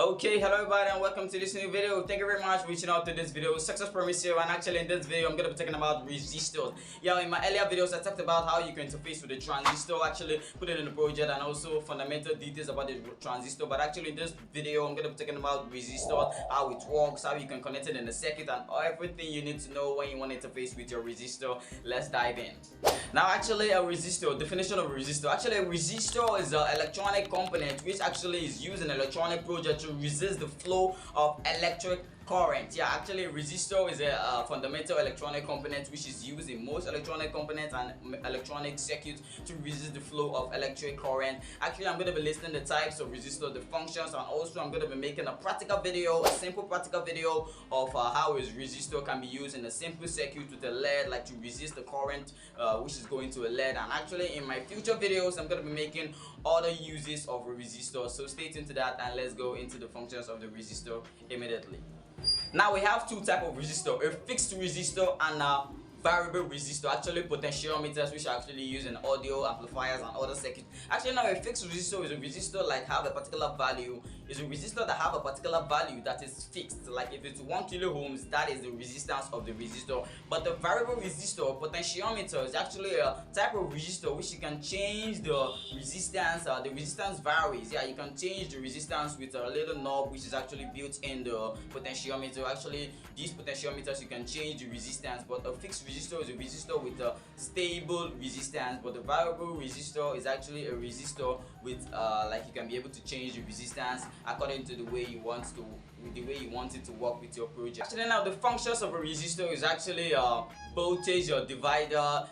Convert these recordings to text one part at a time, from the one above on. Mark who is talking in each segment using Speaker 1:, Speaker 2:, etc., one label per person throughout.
Speaker 1: Okay, hello everybody and welcome to this new video. Thank you very much for reaching out to this video. Success Promise here, and actually in this video I'm going to be talking about resistors. Yeah, in my earlier videos I talked about how you can interface with the transistor, actually put it in the project, and also fundamental details about the transistor. But actually in this video I'm going to be talking about resistor, how it works, how you can connect it in the circuit, and everything you need to know when you want to interface with your resistor. Let's dive in. Now actually a resistor, definition of a resistor. Actually a resistor is an electronic component which actually is used in an electronic project to resist the flow of electric current. Yeah, actually a resistor is a fundamental electronic component which is used in most electronic components and electronic circuits to resist the flow of electric current. Actually I'm going to be listing the types of resistor, the functions, and also I'm going to be making a practical video, a simple practical video of how a resistor can be used in a simple circuit with a LED, like to resist the current which is going to a LED. And actually in my future videos I'm going to be making other uses of a resistor, so stay tuned to that and let's go into the functions of the resistor immediately. Now we have two types of resistor, a fixed resistor and a variable resistor, actually potentiometers, which are actually used in audio amplifiers and other circuits. Actually now a fixed resistor is a resistor like have a particular value, is a resistor that have a particular value that is fixed. Like if it's 1 kilo ohms, that is the resistance of the resistor. But the variable resistor, potentiometer, is actually a type of resistor which you can change the resistance. The resistance varies. Yeah, you can change the resistance with a little knob which is actually built in the potentiometer. Actually these potentiometers you can change the resistance, but a fixed resistor is a resistor with a stable resistance, but the variable resistor is actually a resistor with like you can be able to change the resistance according to the way you want it to work with your project. Actually now the functions of a resistor is actually voltage or divider,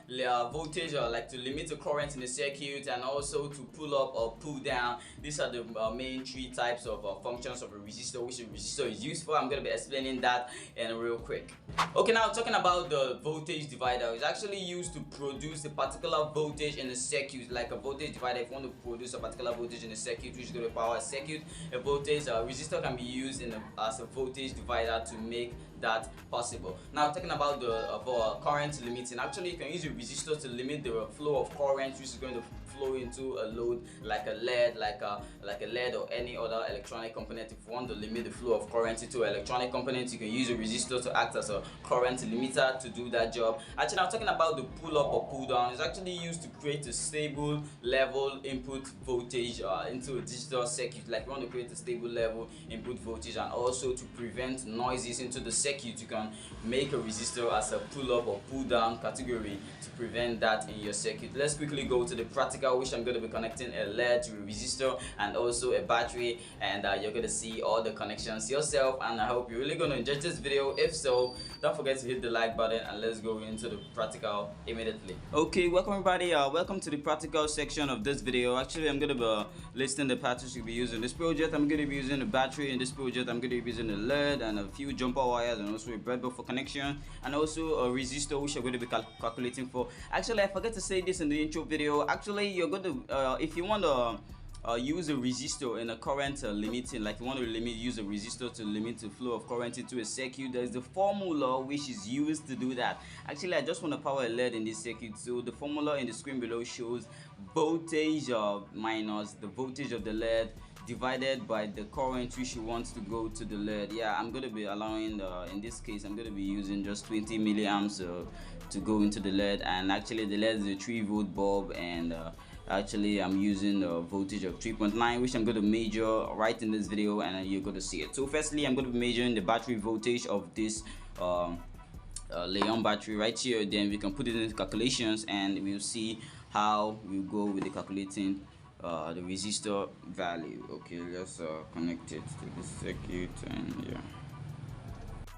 Speaker 1: voltage or like to limit the current in the circuit, and also to pull up or pull down. These are the main three types of functions of a resistor which a resistor is used for. I'm going to be explaining that in real quick. Okay, now talking about the voltage divider, is actually used to produce a particular voltage in the circuit. Like a voltage divider, if you want to produce a particular voltage in the circuit which is going to power a circuit, a voltage resistor can be used as a voltage divider to make that possible. Now talking about the current limiting, actually you can use a resistor to limit the flow of current which is going to flow into a load like a LED, like a LED or any other electronic component. If you want to limit the flow of current into an electronic component, you can use a resistor to act as a current limiter to do that job. Actually now talking about the pull up or pull down, is actually used to create a stable level input voltage into a digital circuit. Like you want to create a stable level input voltage, and also to prevent noises into the circuit, you can make a resistor as a pull up or pull down category to prevent that in your circuit. Let's quickly go to the practical, which I'm going to be connecting a LED to a resistor and also a battery, and you're going to see all the connections yourself. And I hope you're really going to enjoy this video. If so, don't forget to hit the like button and let's go into the practical immediately. Okay, welcome everybody, welcome to the practical section of this video. Actually I'm going to be listing the parts you'll be using in this project. I'm going to be using a battery in this project. I'm going to be using a LED and a few jumper wires, and also a breadboard for connection, and also a resistor which you're going to be calculating for. Actually I forgot to say this in the intro video. Actually you're going to if you want to use a resistor in a current limiting, like you want to use a resistor to limit the flow of current into a circuit, there's the formula which is used to do that. Actually I just want to power a LED in this circuit, so the formula in the screen below shows voltage minus the voltage of the LED divided by the current which you want to go to the LED. Yeah, I'm going to be allowing in this case I'm going to be using just 20 milliamps to go into the LED, and actually the LED is a 3-volt bulb, and actually I'm using a voltage of 3.9 which I'm going to measure right in this video, and you're going to see it. So firstly I'm going to be measuring the battery voltage of this Leon battery right here. Then we can put it into calculations and we'll see how we go with the calculating the resistor value. Okay, let's connect it to the circuit, and yeah.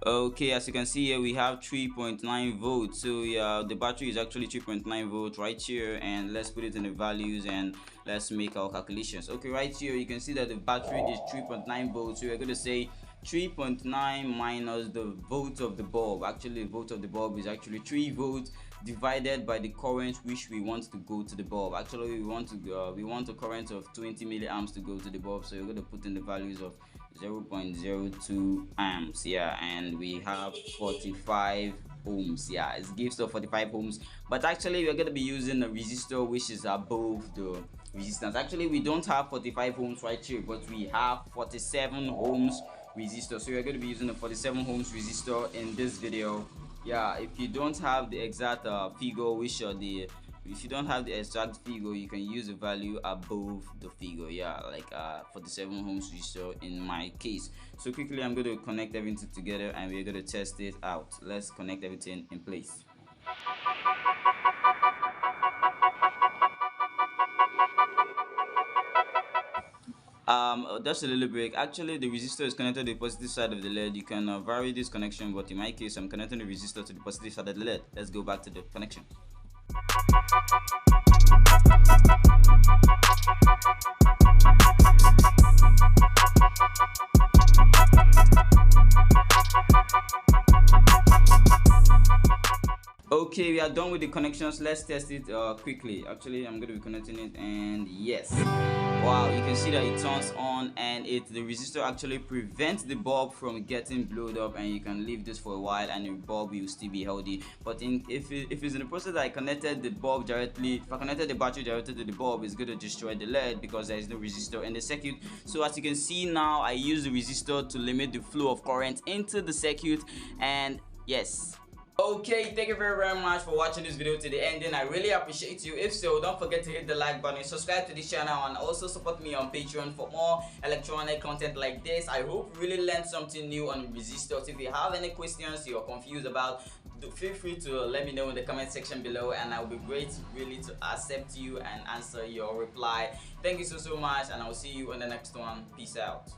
Speaker 1: Okay, as you can see here we have 3.9 volts. So yeah, the battery is actually 3.9 volts right here, and let's put it in the values and let's make our calculations. Okay, right here you can see that the battery is 3.9 volts, so we're going to say 3.9 minus the volt of the bulb. Actually the volt of the bulb is actually 3 volts divided by the current which we want to go to the bulb. Actually we want a current of 20 milliamps to go to the bulb, so we're going to put in the values of 0.02 amps. Yeah, and we have 45 ohms. Yeah, it gives us 45 ohms, but actually we're going to be using a resistor which is above the resistance. Actually, we don't have 45 ohms right here, but we have 47 ohms resistor. So we're going to be using the 47 ohms resistor in this video. Yeah, if you don't have the exact figure, if you don't have the exact figure, you can use the value above the figure. Yeah, like 47 ohms resistor in my case. So quickly, I'm going to connect everything together and we're going to test it out. Let's connect everything in place. Just a little break. Actually, the resistor is connected to the positive side of the LED. You can vary this connection, but in my case, I'm connecting the resistor to the positive side of the LED. Let's go back to the connection. Okay, we are done with the connections. Let's test it quickly. Actually, I'm going to be connecting it, and yes, wow, you can see that it turns on, and the resistor actually prevents the bulb from getting blown up, and you can leave this for a while and the bulb will still be healthy. But if it's in the process that I connected the bulb directly, if I connected the battery directly to the bulb, it's going to destroy the LED because there is no resistor in the circuit. So as you can see now, I use the resistor to limit the flow of current into the circuit, and yes. Okay, thank you very much for watching this video to the ending. I really appreciate you. If so, don't forget to hit the like button, subscribe to this channel, and also support me on Patreon for more electronic content like this. I hope you really learned something new on resistors. If you have any questions you're confused about, feel free to let me know in the comment section below, and I'll be great really to accept you and answer your reply. Thank you so much, and I'll see you on the next one. Peace out.